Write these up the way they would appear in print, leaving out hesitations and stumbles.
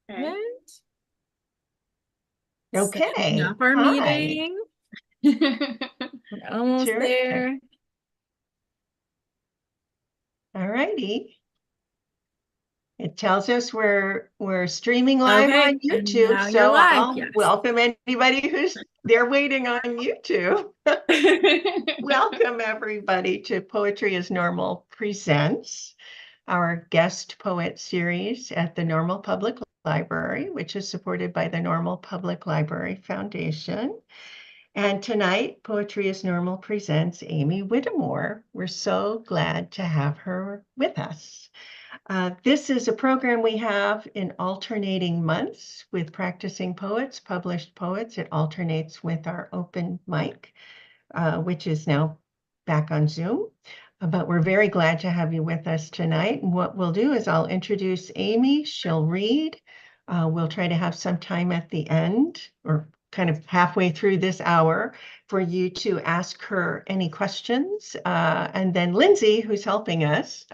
Okay. Right. Setting Okay. up our Hi. meeting. We're almost Terrific. there. All righty. It tells us we're streaming live Okay, on and YouTube, now you're so live. I'll Yes. welcome anybody who's there waiting on YouTube. Welcome everybody to Poetry is Normal Presents, our guest poet series at the Normal Public Library, which is supported by the Normal Public Library Foundation. And tonight, Poetry is Normal presents Amie Whittemore. We're so glad to have her with us. This is a program we have in alternating months with practicing poets, published poets. It alternates with our open mic, which is now back on Zoom. But we're very glad to have you with us tonight. And what we'll do is I'll introduce Amie. She'll read. We'll try to have some time at the end or kind of halfway through this hour for you to ask her any questions. And then Lindsay, who's helping us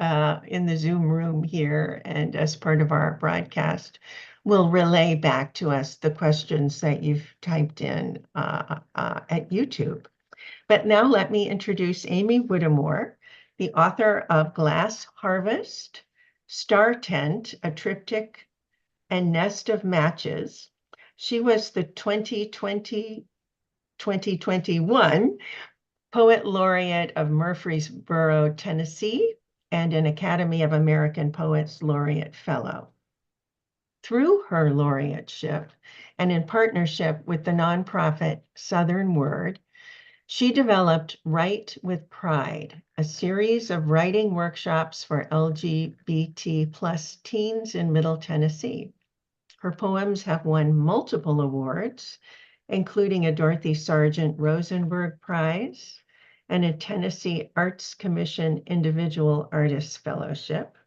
in the Zoom room here and as part of our broadcast, will relay back to us the questions that you've typed in at YouTube. But now let me introduce Amie Whittemore, the author of Glass Harvest, Star Tent, a Triptych, and Nest of Matches. She was the 2020-2021 Poet Laureate of Murfreesboro, Tennessee, and an Academy of American Poets Laureate Fellow. Through her laureateship and in partnership with the nonprofit Southern Word, she developed Write with Pride, a series of writing workshops for LGBT plus teens in Middle Tennessee. Her poems have won multiple awards, including a Dorothy Sargent Rosenberg Prize and a Tennessee Arts Commission Individual Artist Fellowship.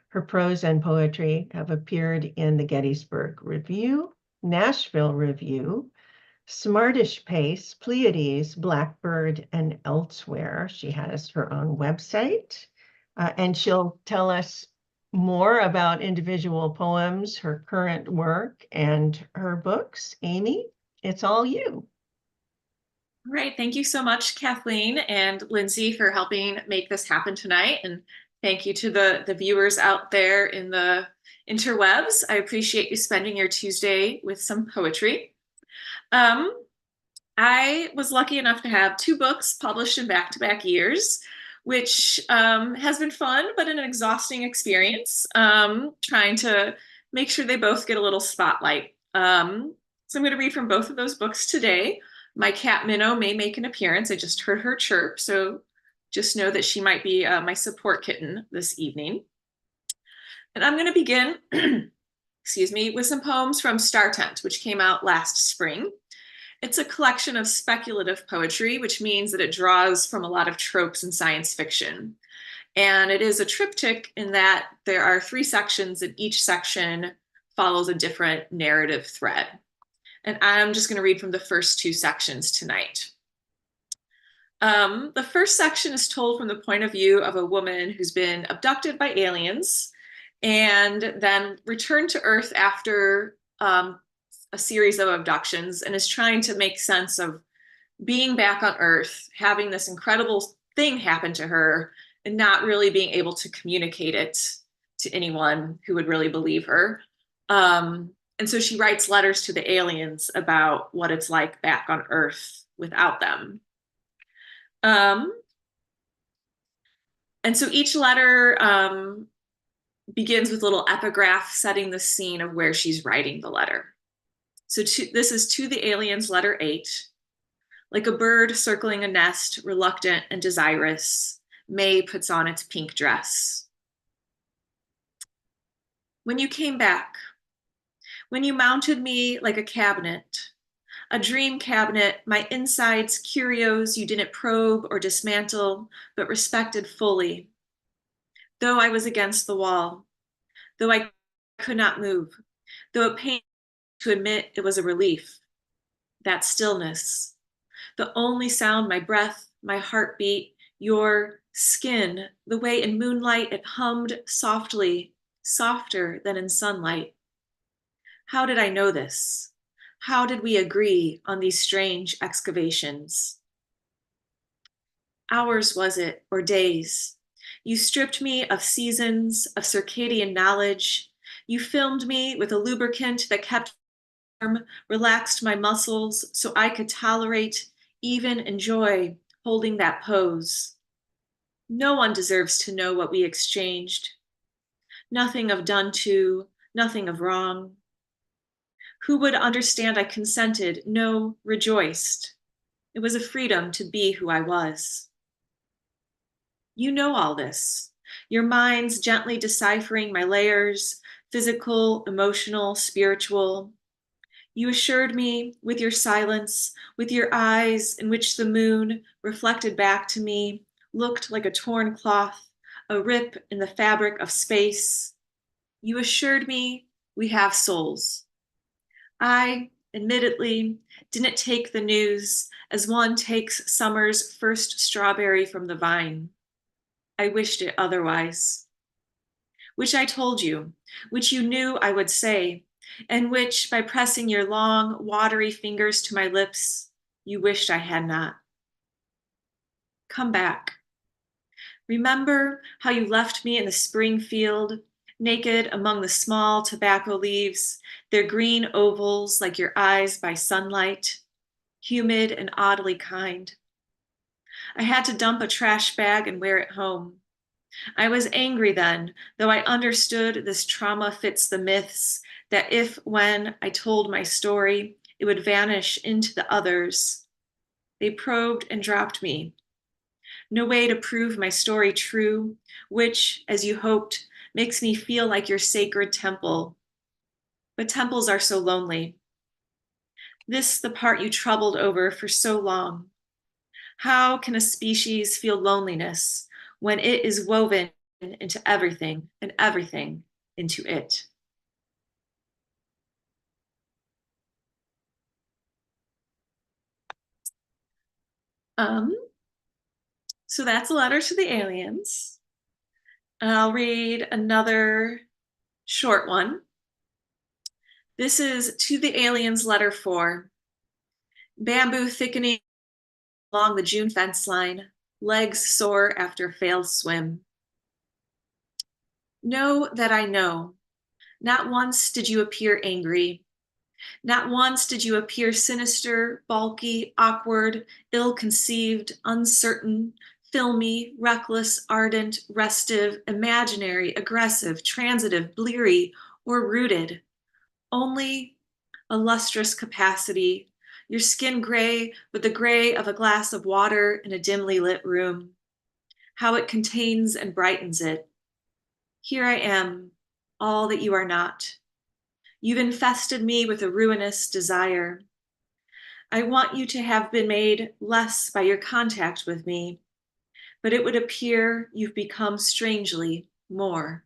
Her prose and poetry have appeared in the Gettysburg Review, Nashville Review, Smartish Pace, Pleiades, Blackbird, and elsewhere. She has her own website, and she'll tell us more about individual poems, her current work, and her books. Amie, it's all you. All right. Thank you so much, Kathleen and Lindsay, for helping make this happen tonight. And thank you to the viewers out there in the interwebs. I appreciate you spending your Tuesday with some poetry. Um, I was lucky enough to have two books published in back-to-back years, which has been fun, but an exhausting experience, trying to make sure they both get a little spotlight. So I'm going to read from both of those books today. My cat Minnow may make an appearance. I just heard her chirp, so just know that she might be my support kitten this evening. And I'm going to begin, excuse me, with some poems from Star Tent, which came out last spring. It's a collection of speculative poetry, which means that it draws from a lot of tropes in science fiction. And it is a triptych in that there are three sections, and each section follows a different narrative thread. And I'm just going to read from the first two sections tonight. The first section is told from the point of view of a woman who's been abducted by aliens and then returned to Earth after a series of abductions and is trying to make sense of being back on Earth, having this incredible thing happen to her, and not really being able to communicate it to anyone who would really believe her. And so she writes letters to the aliens about what it's like back on Earth without them. Um, and so each letter begins with a little epigraph setting the scene of where she's writing the letter. So this is to the aliens, letter 8. Like a bird circling a nest, reluctant and desirous, May puts on its pink dress. When you came back, when you mounted me like a cabinet, a dream cabinet, my insides curios you didn't probe or dismantle, but respected fully. Though I was against the wall, though I could not move, though it pained to admit it was a relief, that stillness, the only sound my breath, my heartbeat, your skin, the way in moonlight it hummed softly, softer than in sunlight. How did I know this? How did we agree on these strange excavations? Hours was it, or days? You stripped me of seasons, of circadian knowledge. You filmed me with a lubricant that kept warm, relaxed my muscles so I could tolerate, even enjoy, holding that pose. No one deserves to know what we exchanged. Nothing of done to, nothing of wrong. Who would understand I consented, no, rejoiced. It was a freedom to be who I was. You know all this. Your mind's gently deciphering my layers, physical, emotional, spiritual. You assured me with your silence, with your eyes in which the moon, reflected back to me, looked like a torn cloth, a rip in the fabric of space. You assured me we have souls. I, admittedly, didn't take the news as one takes summer's first strawberry from the vine. I wished it otherwise. Which I told you, which you knew I would say, and which, by pressing your long, watery fingers to my lips, you wished I had not. Come back. Remember how you left me in the spring field, naked among the small tobacco leaves, their green ovals like your eyes by sunlight, humid and oddly kind. I had to dump a trash bag and wear it home. I was angry then, though I understood this trauma fits the myths that if, when I told my story, it would vanish into the others. They probed and dropped me. No way to prove my story true, which, as you hoped, makes me feel like your sacred temple. But temples are so lonely. This the part you troubled over for so long. How can a species feel loneliness when it is woven into everything and everything into it? Um, so that's a letter to the aliens. I'll read another short one. This is to the aliens letter 4. Bamboo thickening along the June fence line, legs sore after failed swim. Know that I know. Not once did you appear angry. Not once did you appear sinister, bulky, awkward, ill-conceived, uncertain, filmy, reckless, ardent, restive, imaginary, aggressive, transitive, bleary, or rooted. Only a lustrous capacity, your skin gray with the gray of a glass of water in a dimly lit room. How it contains and brightens it. Here I am, all that you are not. You've infested me with a ruinous desire. I want you to have been made less by your contact with me, but it would appear you've become strangely more.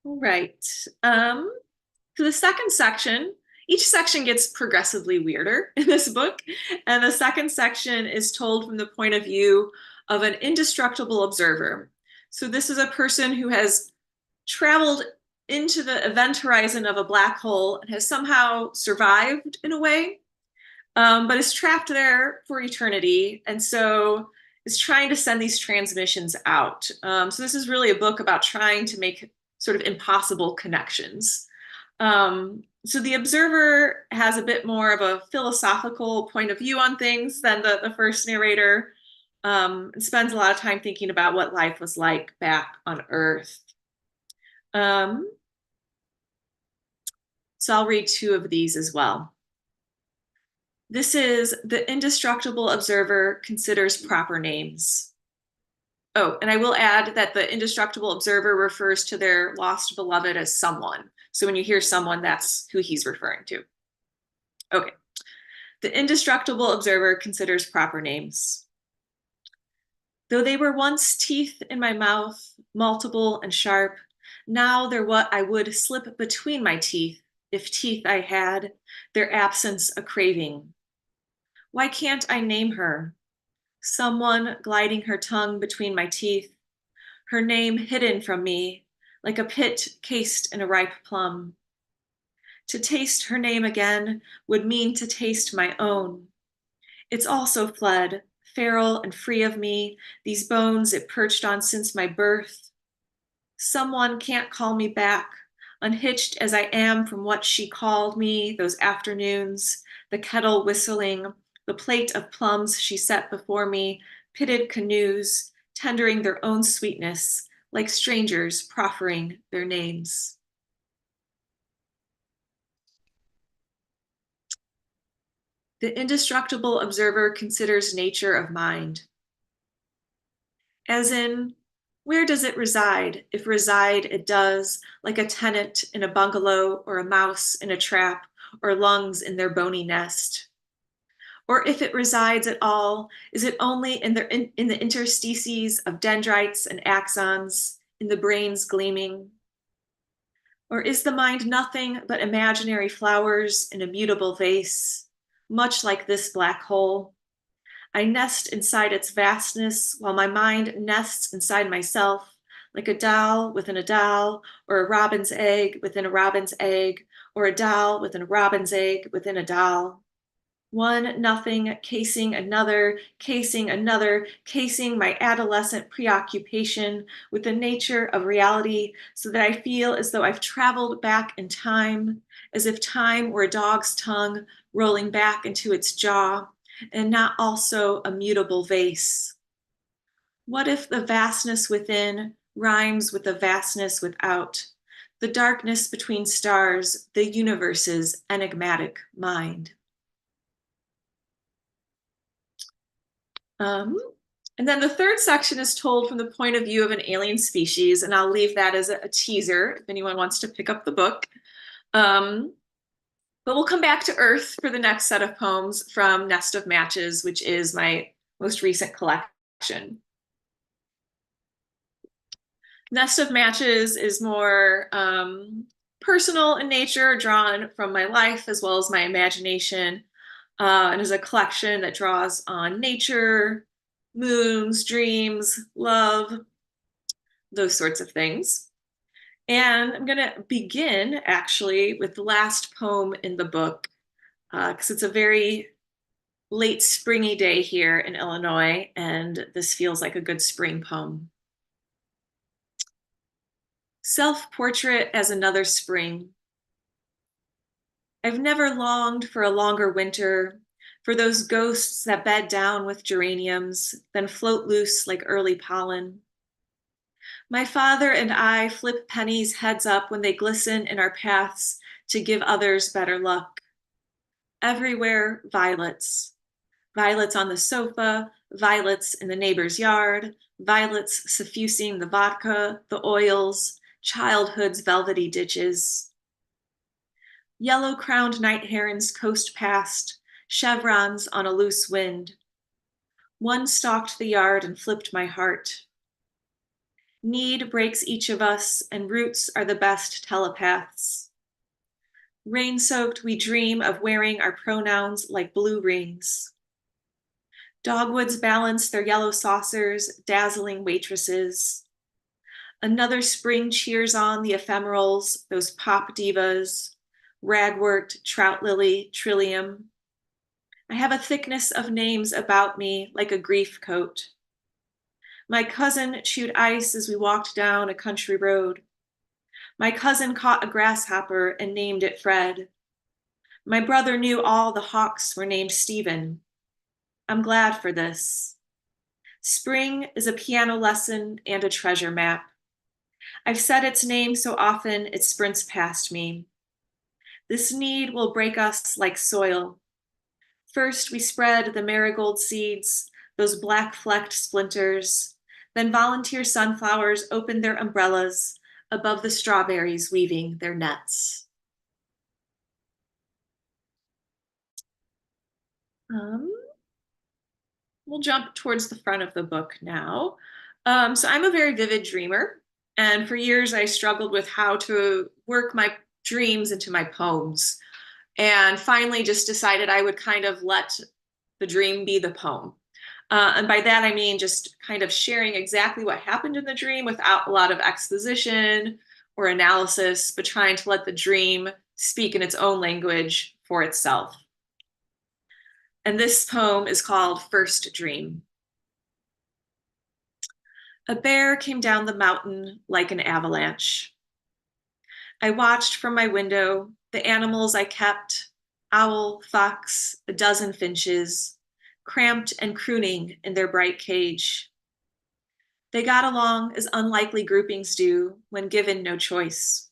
All right. For the second section, each section gets progressively weirder in this book, and the second section is told from the point of view of an indestructible observer. So this is a person who has traveled into the event horizon of a black hole and has somehow survived in a way, but is trapped there for eternity, and so is trying to send these transmissions out. So this is really a book about trying to make sort of impossible connections. So the observer has a bit more of a philosophical point of view on things than the first narrator, and spends a lot of time thinking about what life was like back on Earth. So I'll read 2 of these as well. This is the indestructible observer considers proper names. Oh, and I will add that the indestructible observer refers to their lost beloved as someone. So when you hear someone, that's who he's referring to. Okay. The indestructible observer considers proper names. Though they were once teeth in my mouth, multiple and sharp, now they're what I would slip between my teeth, if teeth I had, their absence a craving. Why can't I name her? Someone gliding her tongue between my teeth, her name hidden from me, like a pit cased in a ripe plum. To taste her name again would mean to taste my own. It's also fled, feral and free of me, these bones it perched on since my birth. Someone can't call me back, unhitched as I am from what she called me those afternoons, the kettle whistling, the plate of plums she set before me, pitted canoes, tendering their own sweetness, like strangers proffering their names. The indestructible observer considers nature of mind. As in, where does it reside, if reside it does, like a tenant in a bungalow or a mouse in a trap or lungs in their bony nest? Or if it resides at all, is it only in the interstices of dendrites and axons, in the brain's gleaming? Or is the mind nothing but imaginary flowers in a mutable vase, much like this black hole? I nest inside its vastness while my mind nests inside myself, like a doll within a doll, or a robin's egg within a robin's egg, or a doll within a robin's egg within a doll. One nothing casing another, casing another, casing my adolescent preoccupation with the nature of reality so that I feel as though I've traveled back in time, as if time were a dog's tongue rolling back into its jaw, and not also a mutable vase. What if the vastness within rhymes with the vastness without, the darkness between stars, the universe's enigmatic mind? And then the third section is told from the point of view of an alien species, and I'll leave that as a teaser if anyone wants to pick up the book. But we'll come back to Earth for the next set of poems from Nest of Matches, which is my most recent collection. Nest of Matches is more personal in nature, drawn from my life as well as my imagination, and is a collection that draws on nature, moons, dreams, love, those sorts of things. And I'm going to begin actually with the last poem in the book, because it's a very late springy day here in Illinois, and this feels like a good spring poem. Self-portrait as another spring. I've never longed for a longer winter, for those ghosts that bed down with geraniums, then float loose like early pollen. My father and I flip pennies heads up when they glisten in our paths to give others better luck. Everywhere, violets. Violets on the sofa, violets in the neighbor's yard, violets suffusing the vodka, the oils, childhood's velvety ditches. Yellow-crowned night herons coast past, chevrons on a loose wind. One stalked the yard and flipped my heart. Need breaks each of us, and roots are the best telepaths. Rain-soaked, we dream of wearing our pronouns like blue rings. Dogwoods balance their yellow saucers, dazzling waitresses. Another spring cheers on the ephemerals, those pop divas, ragwort, trout lily, trillium. I have a thickness of names about me like a grief coat. My cousin chewed ice as we walked down a country road. My cousin caught a grasshopper and named it Fred. My brother knew all the hawks were named Stephen. I'm glad for this. Spring is a piano lesson and a treasure map. I've said its name so often it sprints past me. This need will break us like soil. First, we spread the marigold seeds, those black-flecked splinters. Then volunteer sunflowers open their umbrellas above the strawberries weaving their nets. We'll jump towards the front of the book now. So I'm a very vivid dreamer, and for years I struggled with how to work my dreams into my poems, and finally just decided I would kind of let the dream be the poem. And by that, I mean just kind of sharing exactly what happened in the dream without a lot of exposition, or analysis, but trying to let the dream speak in its own language for itself. And this poem is called First Dream. A bear came down the mountain like an avalanche. I watched from my window the animals I kept, owl, fox, a dozen finches, cramped and crooning in their bright cage. They got along as unlikely groupings do when given no choice.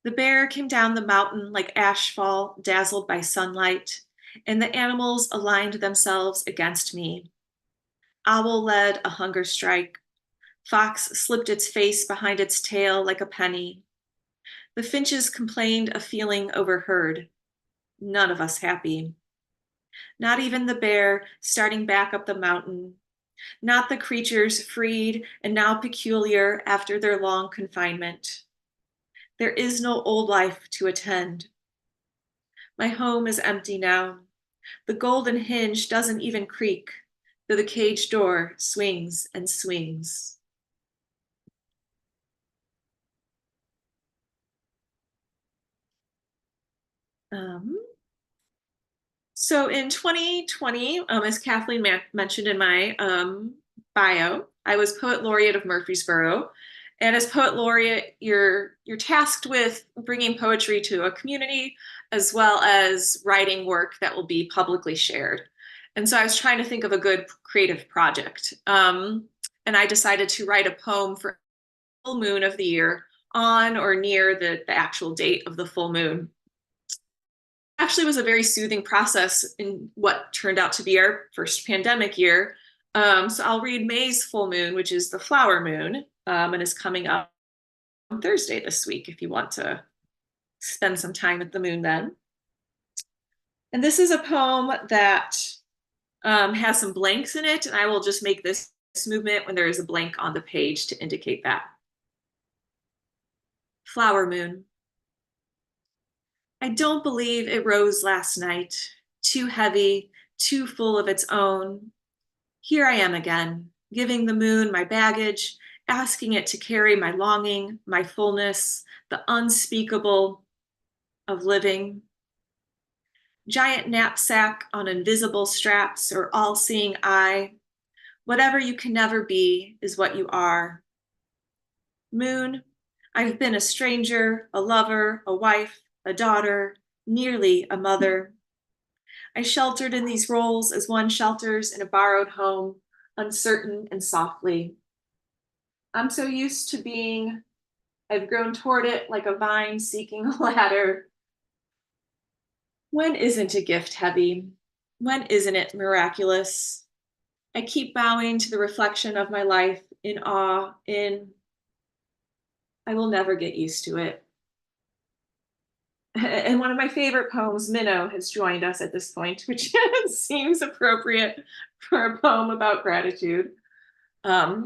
The bear came down the mountain like ashfall dazzled by sunlight, and the animals aligned themselves against me. Owl led a hunger strike. Fox slipped its face behind its tail like a penny. The finches complained of feeling overheard. None of us happy. Not even the bear starting back up the mountain. Not the creatures freed and now peculiar after their long confinement. There is no old life to attend. My home is empty now. The golden hinge doesn't even creak, though the cage door swings and swings. So in 2020, as Kathleen mentioned in my bio, I was Poet Laureate of Murfreesboro. And as Poet Laureate, you're tasked with bringing poetry to a community, as well as writing work that will be publicly shared. And so I was trying to think of a good creative project. And I decided to write a poem for the full moon of the year on or near the actual date of the full moon. Actually was a very soothing process in what turned out to be our first pandemic year. So I'll read May's full moon, which is the flower moon, and is coming up on Thursday this week if you want to spend some time at the moon then. And this is a poem that has some blanks in it, and I will just make this movement when there is a blank on the page to indicate that. Flower moon. I don't believe it rose last night, too heavy, too full of its own. Here I am again, giving the moon my baggage, asking it to carry my longing, my fullness, the unspeakable of living. Giant knapsack on invisible straps or all-seeing eye. Whatever you can never be is what you are. Moon, I've been a stranger, a lover, a wife, a daughter, nearly a mother. I sheltered in these roles as one shelters in a borrowed home, uncertain and softly. I'm so used to being, I've grown toward it like a vine seeking a ladder. When isn't a gift heavy? When isn't it miraculous? I keep bowing to the reflection of my life in awe, I will never get used to it. And one of my favorite poems, Minnow, has joined us at this point, which seems appropriate for a poem about gratitude.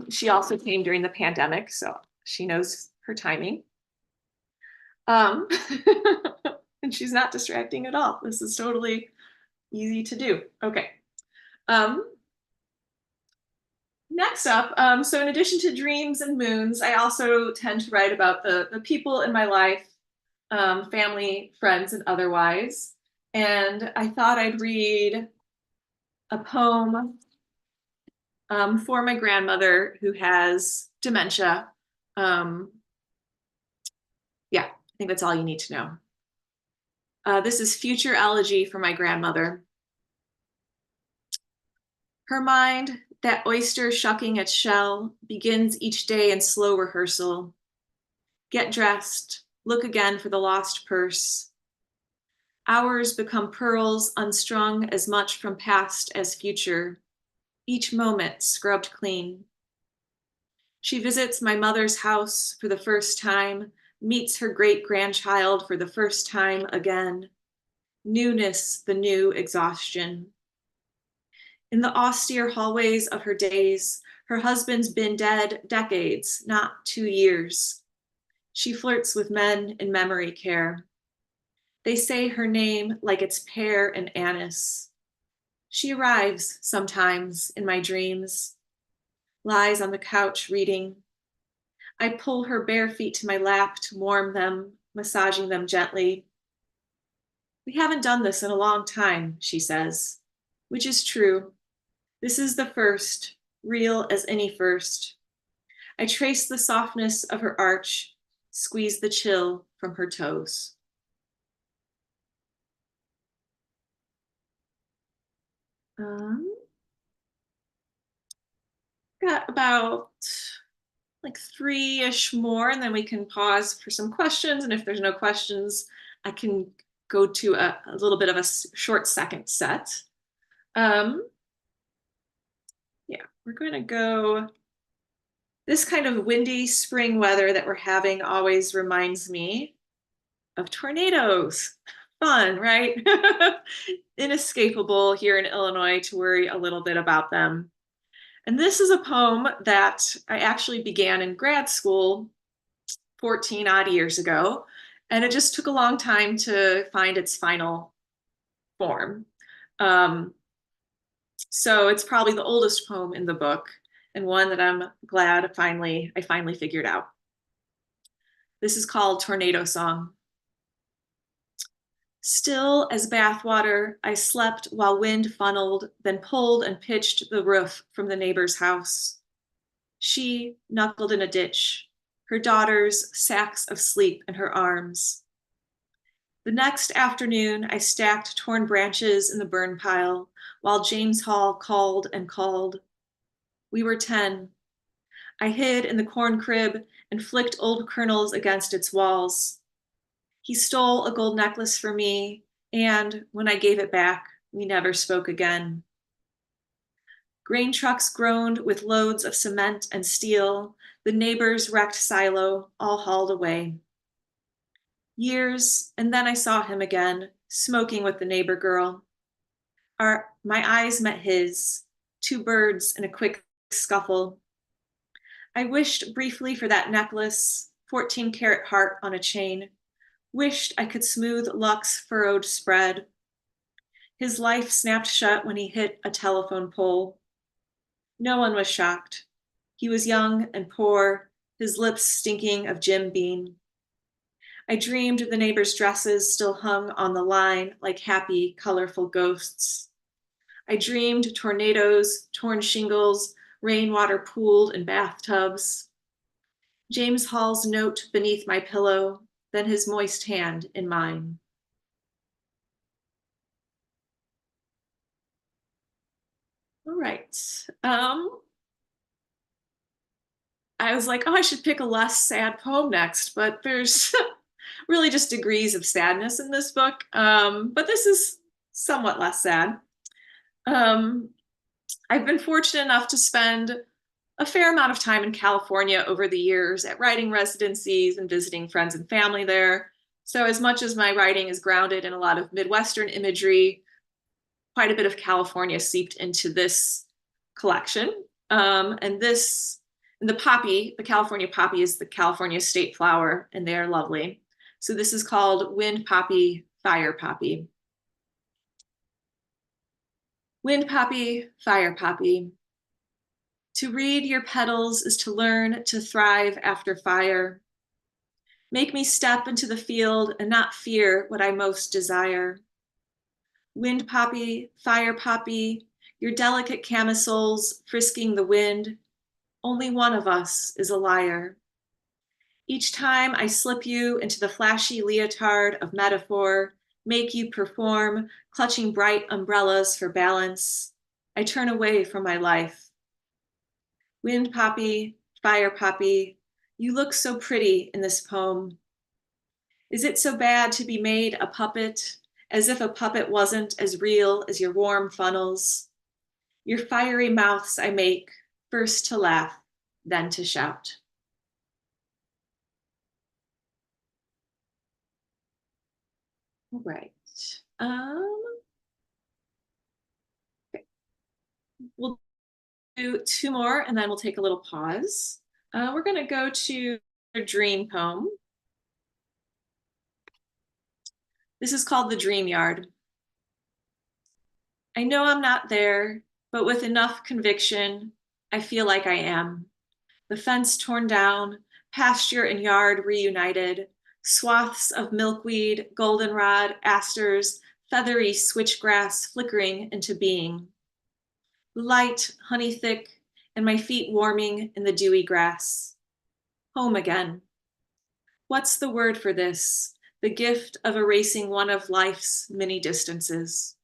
She also came during the pandemic, so she knows her timing. And she's not distracting at all. This is totally easy to do. Okay. Next up, so in addition to dreams and moons, I also tend to write about the people in my life, family, friends, and otherwise. And I thought I'd read a poem for my grandmother who has dementia. Yeah, I think that's all you need to know. This is Future Elegy for my grandmother. Her mind, that oyster shucking its shell, begins each day in slow rehearsal. Get dressed, look again for the lost purse. Hours become pearls unstrung as much from past as future, each moment scrubbed clean. She visits my mother's house for the first time, meets her great-grandchild for the first time again. Newness, the new exhaustion. In the austere hallways of her days, her husband's been dead decades, not 2 years. She flirts with men in memory care. They say her name like it's pear and anise. She arrives sometimes in my dreams, lies on the couch reading. I pull her bare feet to my lap to warm them, massaging them gently. We haven't done this in a long time, she says, which is true. This is the first, real as any first. I trace the softness of her arch, squeeze the chill from her toes. Got about like 3-ish more, and then we can pause for some questions. And if there's no questions, I can go to a little bit of a short second set. Yeah, we're going to go. This kind of windy spring weather that we're having always reminds me of tornadoes. Fun, right? Inescapable here in Illinois to worry a little bit about them. And this is a poem that I actually began in grad school 14 odd years ago. And it just took a long time to find its final form. So it's probably the oldest poem in the book and one that I'm glad I finally figured out. This is called Tornado Song. Still as bathwater, I slept while wind funneled, then pulled and pitched the roof from the neighbor's house. She knuckled in a ditch, her daughters sacks of sleep in her arms. The next afternoon, I stacked torn branches in the burn pile while James Hall called and called. We were 10. I hid in the corn crib and flicked old kernels against its walls. He stole a gold necklace for me, and when I gave it back, we never spoke again. Grain trucks groaned with loads of cement and steel, the neighbor's wrecked silo, all hauled away. Years, and then I saw him again, smoking with the neighbor girl. My eyes met his, two birds in a quick scuffle. I wished briefly for that necklace, 14-karat heart on a chain, wished I could smooth luck's furrowed spread. His life snapped shut when he hit a telephone pole. No one was shocked. He was young and poor, his lips stinking of Jim Beam. I dreamed the neighbors' dresses still hung on the line like happy, colorful ghosts. I dreamed tornadoes, torn shingles, rainwater pooled in bathtubs. James Hall's note beneath my pillow, then his moist hand in mine. All right. I was like, oh, I should pick a less sad poem next, but there's really just degrees of sadness in this book. But this is somewhat less sad. I've been fortunate enough to spend a fair amount of time in California over the years at writing residencies and visiting friends and family there. So as much as my writing is grounded in a lot of Midwestern imagery, quite a bit of California seeped into this collection. And the poppy, the California poppy, is the California state flower, and they are lovely. So this is called Wind Poppy, Fire Poppy. Wind poppy, fire poppy. To read your petals is to learn to thrive after fire. Make me step into the field and not fear what I most desire. Wind poppy, fire poppy, your delicate camisoles frisking the wind. Only one of us is a liar. Each time I slip you into the flashy leotard of metaphor, make you perform, clutching bright umbrellas for balance, I turn away from my life. Wind poppy, fire poppy, you look so pretty in this poem. Is it so bad to be made a puppet, as if a puppet wasn't as real as your warm funnels? Your fiery mouths I make, first to laugh, then to shout. All right. Okay. We'll do 2 more and then we'll take a little pause. We're going to go to a dream poem. This is called The Dream Yard. I know I'm not there, but with enough conviction, I feel like I am. The fence torn down, pasture and yard reunited, swaths of milkweed, goldenrod, asters, feathery switchgrass flickering into being. Light, honey thick, and my feet warming in the dewy grass. Home again. What's the word for this? The gift of erasing one of life's many distances.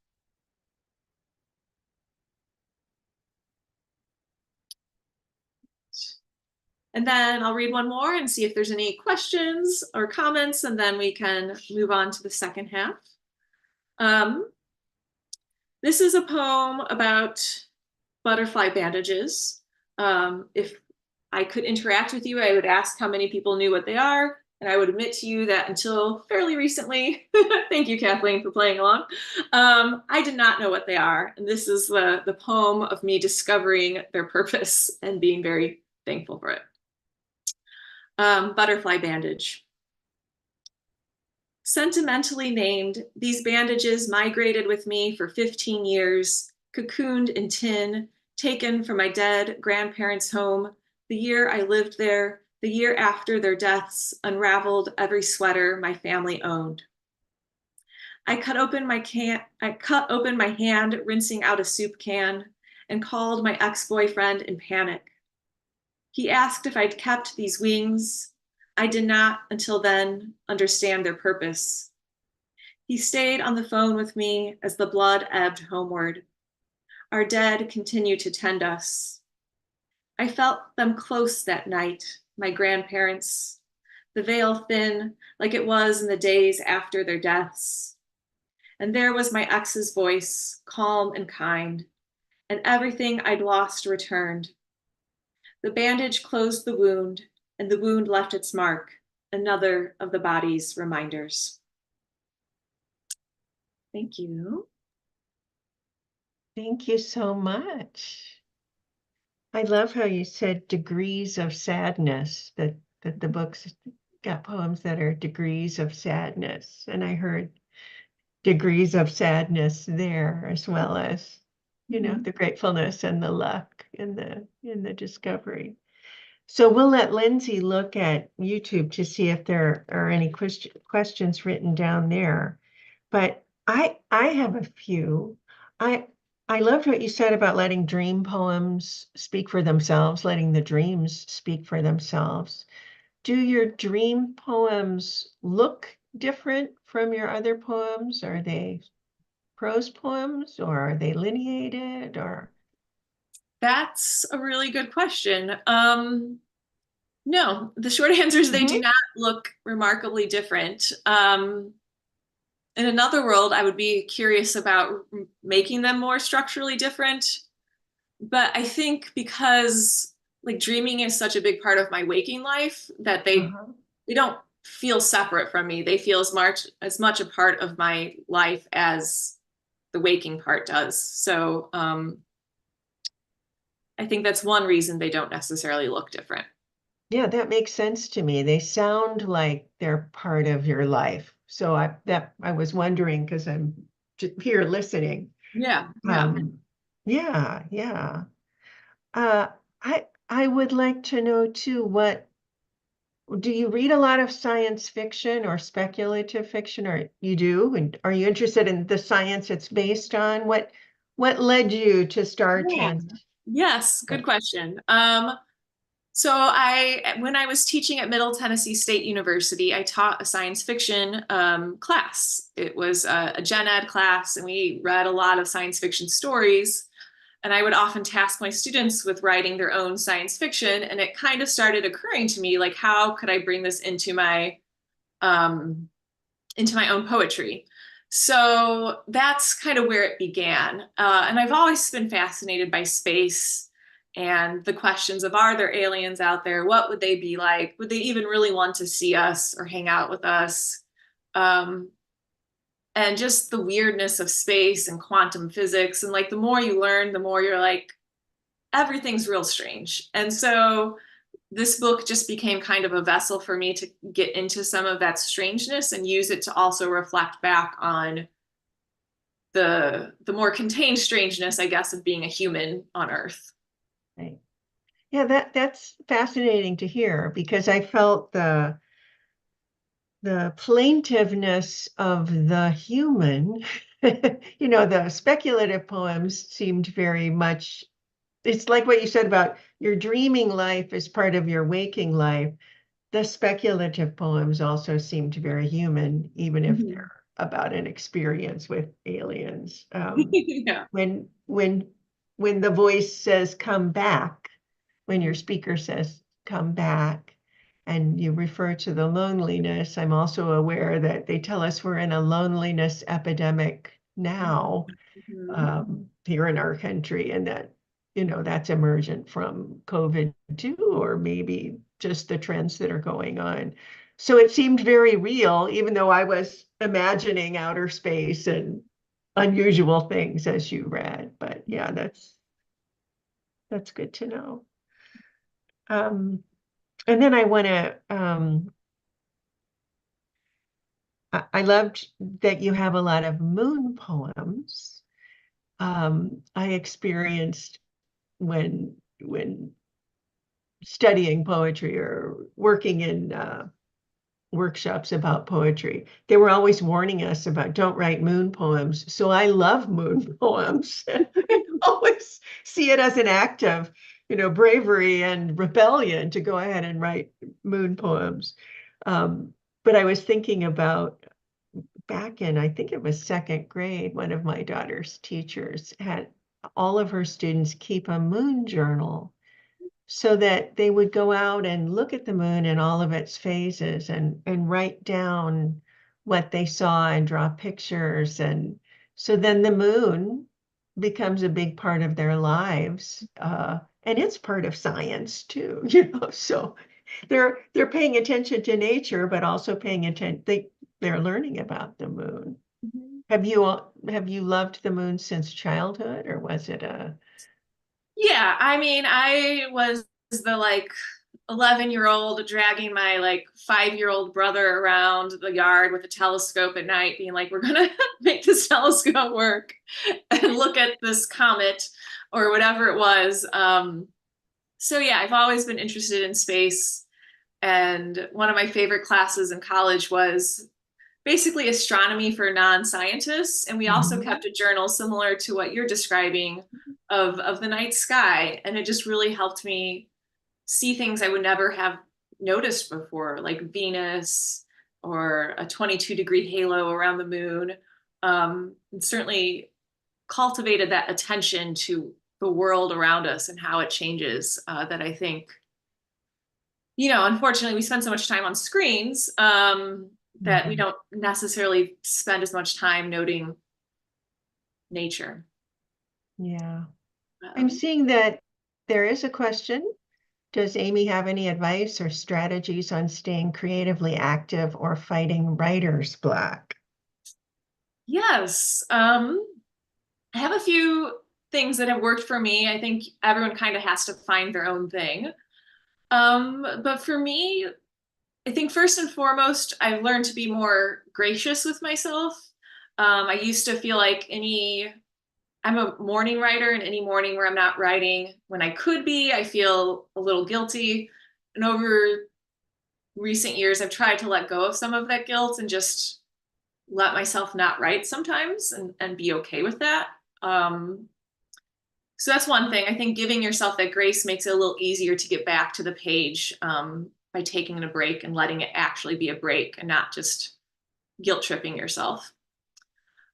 And then I'll read one more and see if there's any questions or comments, and then we can move on to the second half. This is a poem about butterfly bandages. If I could interact with you, I would ask how many people knew what they are, and I would admit to you that until fairly recently, thank you, Kathleen, for playing along, I did not know what they are. And this is the poem of me discovering their purpose and being very thankful for it. Butterfly bandage. Sentimentally named, these bandages migrated with me for 15 years, cocooned in tin, taken from my dead grandparents' home, the year I lived there, the year after their deaths, unraveled every sweater my family owned. I cut open my hand, rinsing out a soup can, and called my ex-boyfriend in panic. He asked if I'd kept these wings. I did not, until then, understand their purpose. He stayed on the phone with me as the blood ebbed homeward. Our dead continued to tend us. I felt them close that night, my grandparents, the veil thin, like it was in the days after their deaths. And there was my ex's voice, calm and kind, and everything I'd lost returned. The bandage closed the wound, and the wound left its mark, another of the body's reminders. Thank you. Thank you so much. I love how you said degrees of sadness, that the book's got poems that are degrees of sadness. And I heard degrees of sadness there, as well as, you know, the gratefulness and the luck in the discovery. So we'll let Lindsay look at YouTube to see if there are any questions written down there. But I have a few. I loved what you said about letting dream poems speak for themselves, letting the dreams speak for themselves. Do your dream poems look different from your other poems? Are they prose poems, or are they lineated, or? That's a really good question. No, the short answer is they do not look remarkably different. In another world, I would be curious about making them more structurally different. But I think because like dreaming is such a big part of my waking life that they don't feel separate from me. They feel as much a part of my life as the waking part does. So I think that's one reason they don't necessarily look different. Yeah, that makes sense to me. They sound like they're part of your life. So I was wondering, because I'm just here listening. Yeah. Yeah. I would like to know too, do you read a lot of science fiction or speculative fiction, or you do? And are you interested in the science it's based on? What led you to start? Yes, good question. So when I was teaching at Middle Tennessee State University, I taught a science fiction class. It was a gen ed class, and we read a lot of science fiction stories. And I would often task my students with writing their own science fiction. And it kind of started occurring to me, like, how could I bring this into my own poetry? So that's kind of where it began. And I've always been fascinated by space and the questions of, are there aliens out there? What would they be like? Would they even really want to see us or hang out with us? And just the weirdness of space and quantum physics. And like, the more you learn, the more you're like, everything's real strange. And so this book just became kind of a vessel for me to get into some of that strangeness and use it to also reflect back on the more contained strangeness, I guess, of being a human on Earth. Right. Yeah, that's fascinating to hear because I felt the plaintiveness of the human. The speculative poems seemed very much, it's like what you said about your dreaming life is part of your waking life. The speculative poems also seemed very human, even if Mhm. they're about an experience with aliens. Yeah. When the voice says come back, when your speaker says come back, and you refer to the loneliness, I'm also aware that they tell us we're in a loneliness epidemic now, Mhm. here in our country, and that that's emergent from COVID too, or maybe just the trends that are going on. So it seemed very real, even though I was imagining outer space and unusual things as you read. But yeah, that's good to know. And then I want to, I loved that you have a lot of moon poems. I experienced when studying poetry or working in workshops about poetry, they were always warning us about don't write moon poems. So I love moon poems. I always see it as an act of, bravery and rebellion to go ahead and write moon poems. But I was thinking about back in, I think it was second grade, one of my daughter's teachers had all of her students keep a moon journal so that they would go out and look at the moon in all of its phases and write down what they saw and draw pictures. And so then the moon becomes a big part of their lives. And it's part of science too, so they're paying attention to nature, but also paying attention. They're learning about the moon. Mhm. Have you loved the moon since childhood, or was it a Yeah, I mean, I was the 11-year-old dragging my 5-year-old brother around the yard with a telescope at night, being like, we're gonna make this telescope work and look at this comet or whatever it was. So yeah, I've always been interested in space. And one of my favorite classes in college was basically astronomy for non-scientists. And we also Mhm. kept a journal similar to what you're describing of the night sky. And it just really helped me see things I would never have noticed before, like Venus or a 22-degree halo around the moon. And certainly cultivated that attention to the world around us and how it changes, that I think, unfortunately, we spend so much time on screens, that we Mhm. don't necessarily spend as much time noting nature. Yeah. I'm Um, seeing that there is a question. Does Amie have any advice or strategies on staying creatively active or fighting writer's block? yes, I have a few things that have worked for me. I think everyone kind of has to find their own thing. But for me, I think first and foremost, I've learned to be more gracious with myself. I used to feel like I'm a morning writer, and any morning where I'm not writing when I could be, I feel a little guilty. And over recent years, I've tried to let go of some of that guilt and just let myself not write sometimes and be okay with that. Um, so that's one thing. I think giving yourself that grace makes it a little easier to get back to the page, by taking a break and letting it actually be a break and not just guilt tripping yourself.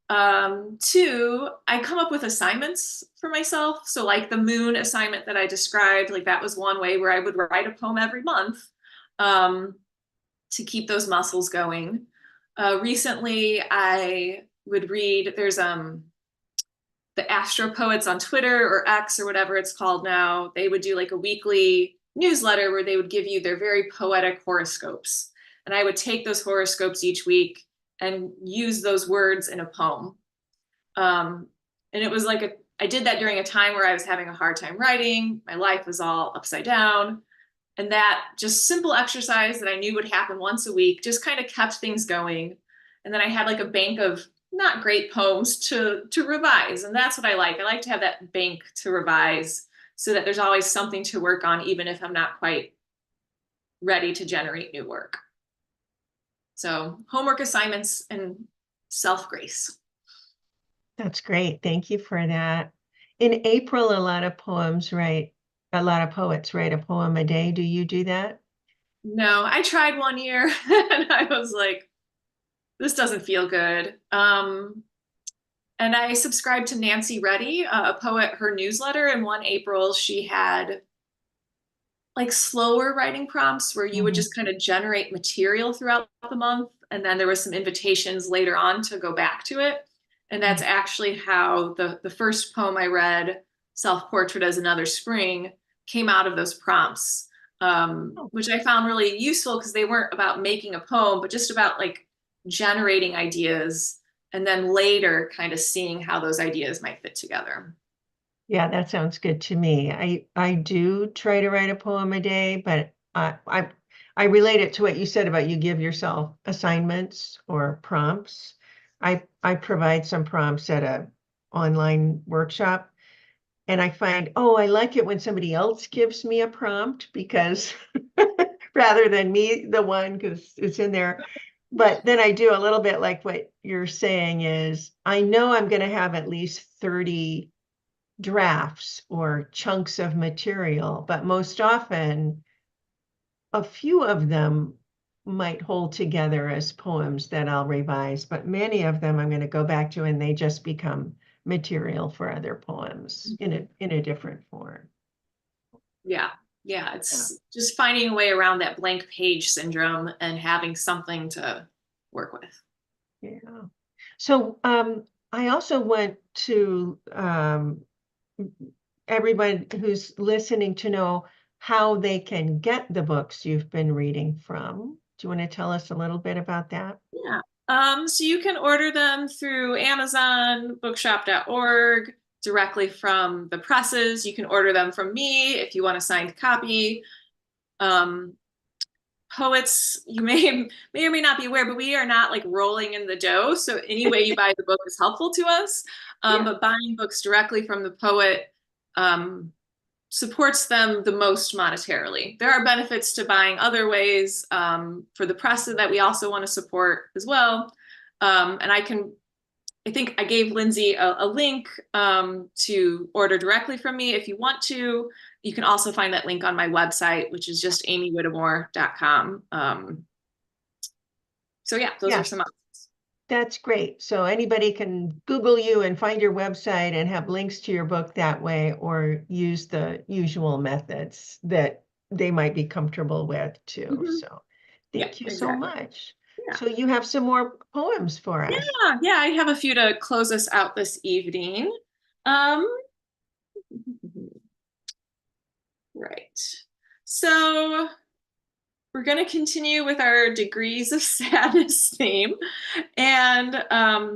Two, I come up with assignments for myself. So, like the moon assignment that I described, like that was one way where I would write a poem every month, um, to keep those muscles going. Recently, I would read, there's the Astro Poets on Twitter or X or whatever it's called now. They would do like a weekly newsletter where they would give you their very poetic horoscopes. And I would take those horoscopes each week and use those words in a poem. Um, and it was I did that during a time where I was having a hard time writing. My life was all upside down. And that just simple exercise that I knew would happen once a week just kind of kept things going. And then I had like a bank of not great poems to revise. And that's what I like. I like to have that bank to revise so that there's always something to work on, even if I'm not quite ready to generate new work. So homework assignments and self-grace. That's great. Thank you for that. In April, a lot of poets write a poem a day. Do you do that? No, I tried one year and I was like, this doesn't feel good. And I subscribed to Nancy Reddy, a poet, her newsletter. And one April, she had like slower writing prompts where you would just kind of generate material throughout the month. And then there was some invitations later on to go back to it. And that's actually how the first poem I read, Self-Portrait as Another Spring, came out of those prompts, which I found really useful because they weren't about making a poem, but just about like generating ideas and then later kind of seeing how those ideas might fit together. Yeah, that sounds good to me. I do try to write a poem a day, but I relate it to what you said about you give yourself assignments or prompts. I provide some prompts at a online workshop, and I find, oh, I like it when somebody else gives me a prompt because rather than me, the one, because it's in there. But then I do a little bit like what you're saying is I know I'm going to have at least 30 drafts or chunks of material, but most often a few of them might hold together as poems that I'll revise, but many of them I'm going to go back to and they just become material for other poems in a different form. Yeah, it's just finding a way around that blank page syndrome and having something to work with. Yeah. So I also want to everyone who's listening to know how they can get the books you've been reading from. Do you want to tell us a little bit about that? Yeah. So you can order them through Amazon, bookshop.org, directly from the presses. You can order them from me if you want a signed copy. Poets, you may or may not be aware, but we are not like rolling in the dough. So any way you buy the book is helpful to us. But buying books directly from the poet supports them the most monetarily. There are benefits to buying other ways for the press that we also want to support as well. And I think I gave Lindsay a link to order directly from me if you want to. You can also find that link on my website, which is just amiewhittemore.com. So yeah, those are some options. That's great. So anybody can Google you and find your website and have links to your book that way, or use the usual methods that they might be comfortable with too. So thank you so much. Yeah. So you have some more poems for us. Yeah, I have a few to close us out this evening. Right. So we're going to continue with our degrees of sadness theme. And I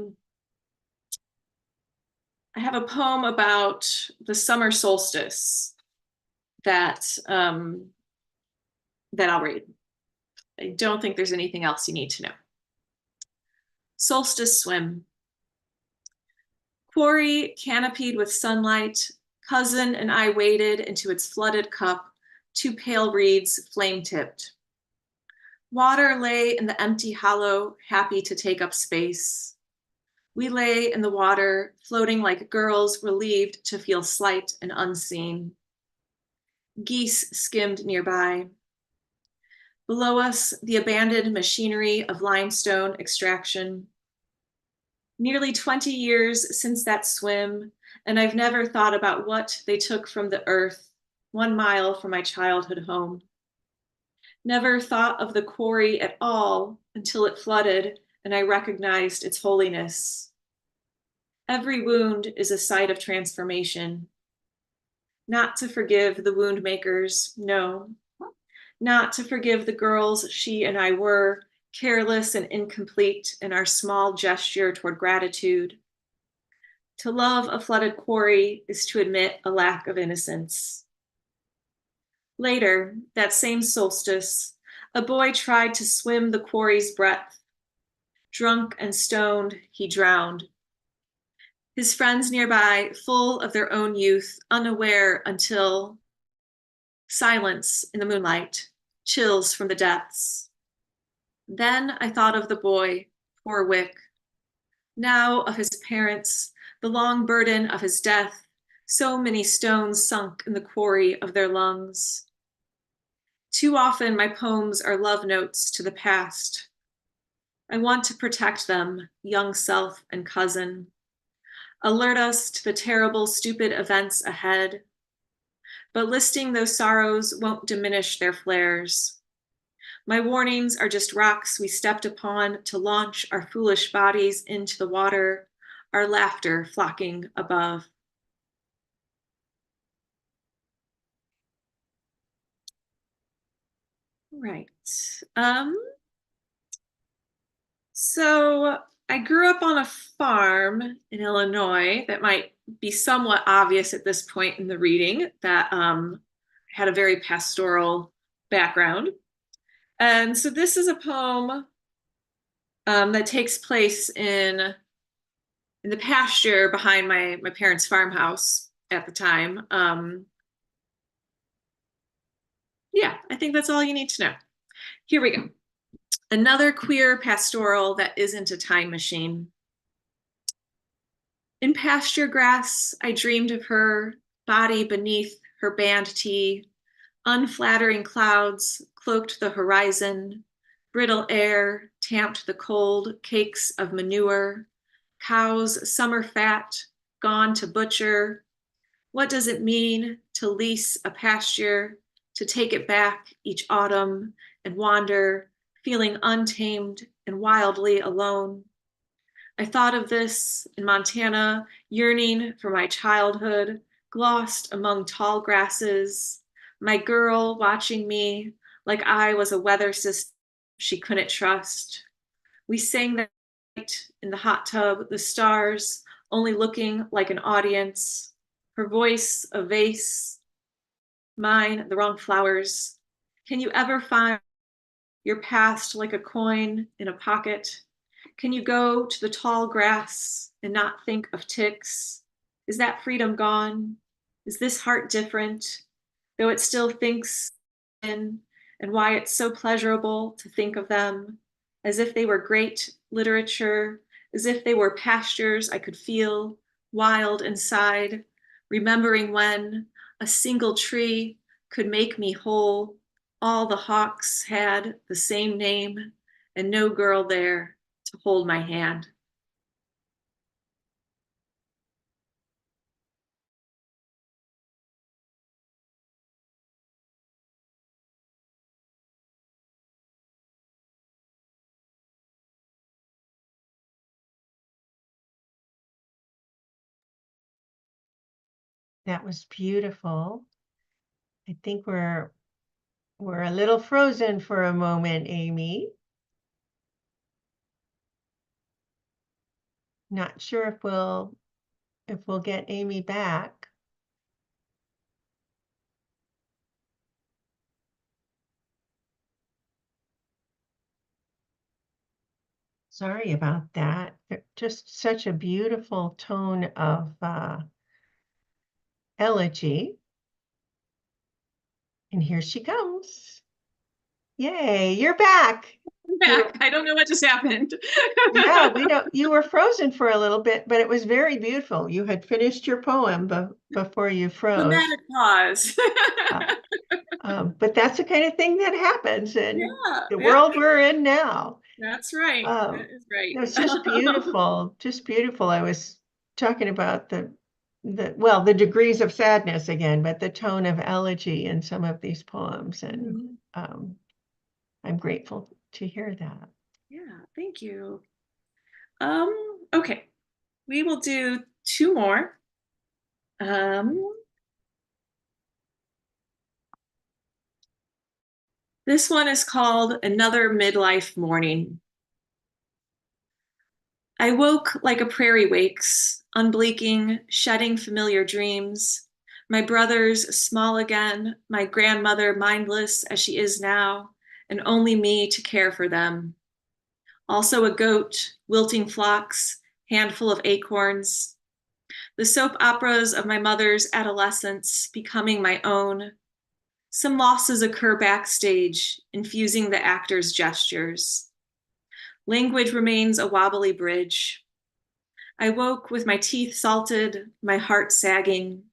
have a poem about the summer solstice that I'll read. I don't think there's anything else you need to know. Solstice swim. Quarry canopied with sunlight, cousin and I waded into its flooded cup, two pale reeds flame-tipped. Water lay in the empty hollow, happy to take up space. We lay in the water, floating like girls relieved to feel slight and unseen. Geese skimmed nearby. Below us, the abandoned machinery of limestone extraction. Nearly 20 years since that swim, and I've never thought about what they took from the earth, 1 mile from my childhood home. Never thought of the quarry at all until it flooded and I recognized its holiness. Every wound is a site of transformation. Not to forgive the wound makers, no. Not to forgive the girls she and I were, careless and incomplete in our small gesture toward gratitude. To love a flooded quarry is to admit a lack of innocence. Later, that same solstice, a boy tried to swim the quarry's breadth. Drunk and stoned, he drowned. His friends nearby, full of their own youth, unaware until silence in the moonlight, chills from the depths. Then I thought of the boy, poor Wick, now of his parents, the long burden of his death, so many stones sunk in the quarry of their lungs. Too often my poems are love notes to the past. I want to protect them, young self and cousin. Alert us to the terrible, stupid events ahead. But listing those sorrows won't diminish their flares. My warnings are just rocks we stepped upon to launch our foolish bodies into the water, our laughter flocking above. Right. So I grew up on a farm in Illinois. That might be somewhat obvious at this point in the reading, that had a very pastoral background. And so this is a poem that takes place in the pasture behind my parents' farmhouse at the time. Yeah, I think that's all you need to know. Here we go. Another queer pastoral that isn't a time machine. In pasture grass, I dreamed of her, body beneath her band tee. Unflattering clouds cloaked the horizon. Brittle air tamped the cold cakes of manure. Cows' summer fat gone to butcher. What does it mean to lease a pasture, to take it back each autumn and wander, feeling untamed and wildly alone? I thought of this in Montana, yearning for my childhood, glossed among tall grasses, my girl watching me like I was a weather system she couldn't trust. We sang that night in the hot tub, the stars only looking like an audience, her voice a vase, mine the wrong flowers. Can you ever find your past like a coin in a pocket? Can you go to the tall grass and not think of ticks? Is that freedom gone? Is this heart different, though it still thinks in, and why it's so pleasurable to think of them as if they were great literature, as if they were pastures I could feel wild inside, remembering when a single tree could make me whole. All the hawks had the same name, and no girl there to hold my hand. That was beautiful. I think we're a little frozen for a moment, Amie. Not sure if we'll get Amie back. Sorry about that. Just such a beautiful tone of elegy. And here she comes. Yay, you're back. I'm back. I don't know what just happened. Yeah, you were frozen for a little bit, but it was very beautiful. You had finished your poem before you froze. Dramatic pause. But that's the kind of thing that happens in the Yeah. world we're in now. That's right. That is right. It was just beautiful, just beautiful. I was talking about the degrees of sadness again, but the tone of elegy in some of these poems, and I'm grateful to hear that. Yeah, thank you. Okay, we will do two more. This one is called Another Midlife Morning. I woke like a prairie wakes, unblinking, shedding familiar dreams. My brothers small again, my grandmother mindless as she is now, and only me to care for them. Also a goat, wilting flocks, handful of acorns. The soap operas of my mother's adolescence becoming my own. Some losses occur backstage, infusing the actor's gestures. Language remains a wobbly bridge. I woke with my teeth salted, my heart sagging.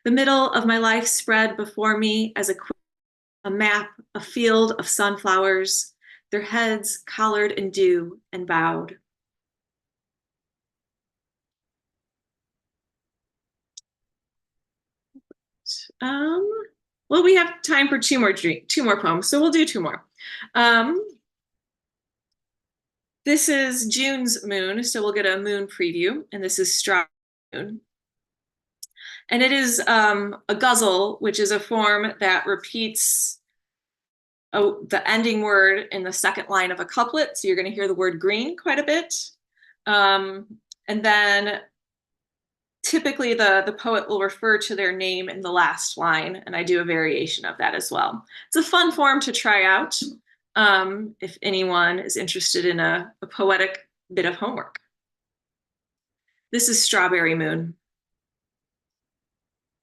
The middle of my life spread before me as a map, a field of sunflowers, their heads collared in dew and bowed. Well, we have time for two more poems, so we'll do two more. This is June's moon, so we'll get a moon preview, and this is Strawberry Moon. And it is a guzzle, which is a form that repeats the ending word in the second line of a couplet. So you're going to hear the word green quite a bit. And then typically the poet will refer to their name in the last line, and I do a variation of that as well. It's a fun form to try out if anyone is interested in a poetic bit of homework. This is Strawberry Moon.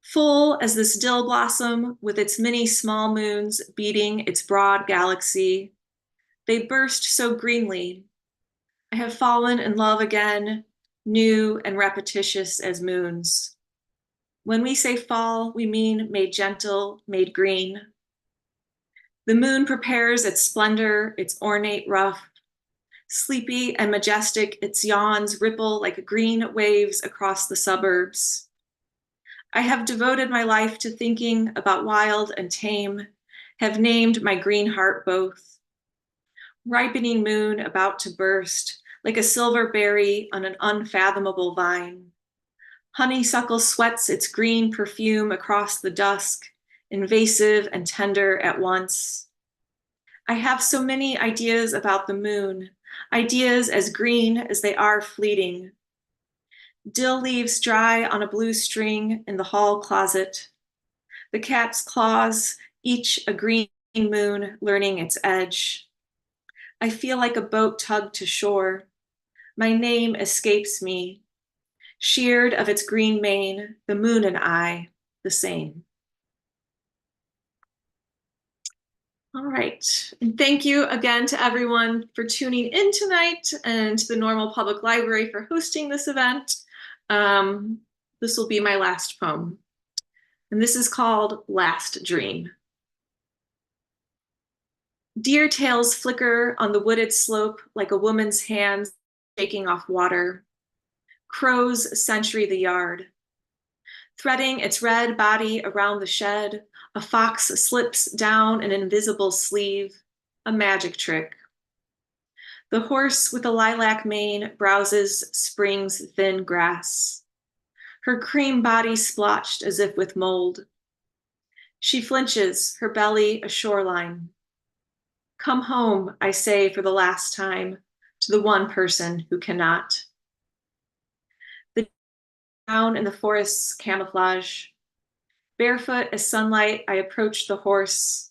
Full as this dill blossom with its many small moons beating its broad galaxy, they burst so greenly. I have fallen in love again, new and repetitious as moons. When we say fall, we mean made gentle, made green. The moon prepares its splendor, its ornate ruff. Sleepy and majestic, its yawns ripple like green waves across the suburbs. I have devoted my life to thinking about wild and tame, have named my green heart both. Ripening moon about to burst, like a silver berry on an unfathomable vine. Honeysuckle sweats its green perfume across the dusk, invasive and tender at once. I have so many ideas about the moon, ideas as green as they are fleeting. Dill leaves dry on a blue string in the hall closet. The cat's claws, each a green moon learning its edge. I feel like a boat tugged to shore. My name escapes me. Sheared of its green mane, the moon and I, the same. All right, and thank you again to everyone for tuning in tonight and to the Normal Public Library for hosting this event. This will be my last poem, and this is called Last Dream. Deer tails flicker on the wooded slope like a woman's hands shaking off water. Crows sentry the yard. Threading its red body around the shed, a fox slips down an invisible sleeve, a magic trick. The horse with a lilac mane browses spring's thin grass. Her cream body splotched as if with mold. She flinches, her belly a shoreline. Come home, I say for the last time, to the one person who cannot. The down in the forest's camouflage. Barefoot as sunlight, I approach the horse.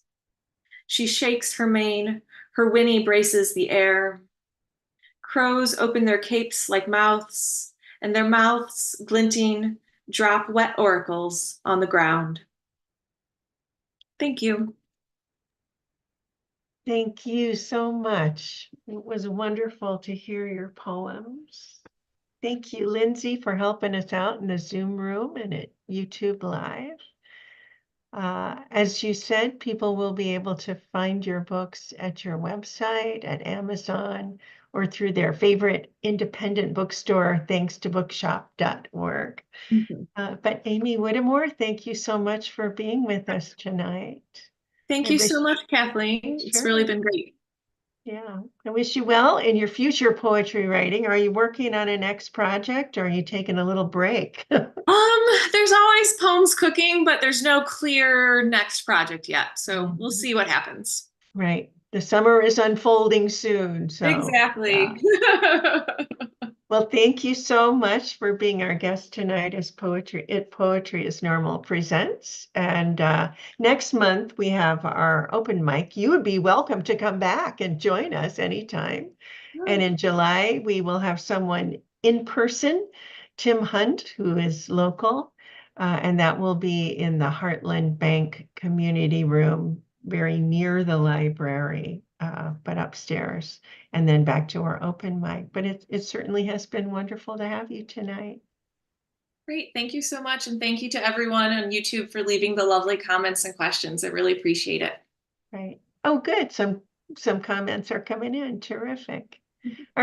She shakes her mane, her whinny braces the air. Crows open their capes like mouths, and their mouths, glinting, drop wet oracles on the ground. Thank you. Thank you so much. It was wonderful to hear your poems. Thank you, Lindsay, for helping us out in the Zoom room and at YouTube Live. As you said, people will be able to find your books at your website, at Amazon, or through their favorite independent bookstore, thanks to bookshop.org. But Amie Whittemore, thank you so much for being with us tonight. Thank you so much, Kathleen. It's really been great. Yeah, I wish you well in your future poetry writing. Are you working on a next project, or are you taking a little break? There's always poems cooking, but there's no clear next project yet. So we'll see what happens. Right. The summer is unfolding soon. So exactly. Yeah. Well, thank you so much for being our guest tonight as Poetry is Normal presents. And next month we have our open mic. You would be welcome to come back and join us anytime. And in July, we will have someone in person Tim Hunt, who is local, and that will be in the Heartland Bank Community Room, very near the library, but upstairs, and then back to our open mic. But it certainly has been wonderful to have you tonight. Great. Thank you so much. And thank you to everyone on YouTube for leaving the lovely comments and questions. I really appreciate it. Right. Oh, good. Some comments are coming in. Terrific.